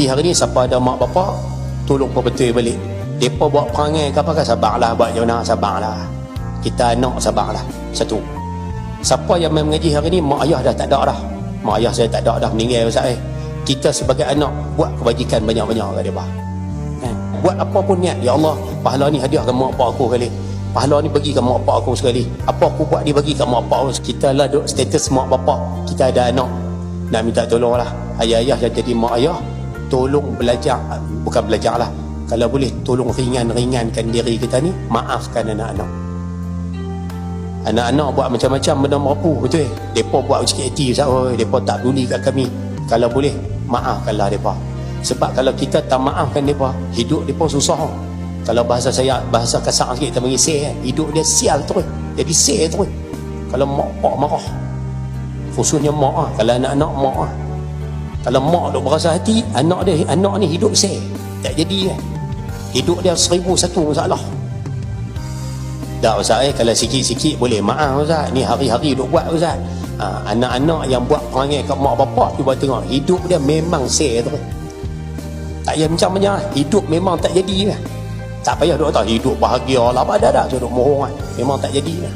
Hari ni siapa ada mak bapak, tolong perbetul balik. Depa buat perangai ke apa, sabarlah buat jona, sabarlah. Kita anak sabarlah. Satu. Siapa yang main mengaji hari ni, mak ayah dah tak ada dah. Mak ayah saya tak ada dah, meninggal Ustaz. Kita sebagai anak buat kebajikan banyak-banyak kat depa. Buat apa pun niat, ya Allah, pahala ni hadiahkan mak bapak aku sekali. Pahala ni bagi kat mak bapak aku sekali. Apa aku buat ni bagi kat mak bapak aku. Kita lah duk status mak bapak, kita ada anak. Nak minta tolonglah ayah-ayah yang jadi mak ayah, tolong belajar, bukan belajar lah, kalau boleh tolong ringankan diri kita ni, maafkan anak-anak. Anak-anak buat macam-macam benda merapu, betul. Mereka buat sikit hati, mereka tak peduli kat kami. Kalau boleh, maafkanlah mereka. Sebab kalau kita tak maafkan mereka, hidup mereka susah. Kalau bahasa kasar sikit, kita panggil sel, hidup dia sial terus, jadi sel terus. Kalau mak pak marah, khususnya mak lah, kalau anak-anak mak lah. Kalau mak duk berasa hati, anak ni hidup sel, tak jadi kan. Hidup dia 1001 masalah. Tak Ustaz, kalau sikit-sikit boleh maaf Ustaz, ni hari-hari duk buat Ustaz. Anak-anak yang buat perangai kat mak bapak, cuba tengok, hidup dia memang sel terus. Tak payah macam-macam, hidup memang tak jadi kan. Tak payah duk tahu hidup bahagia lah, apa dah tu duk mohon kan. Memang tak jadi kan.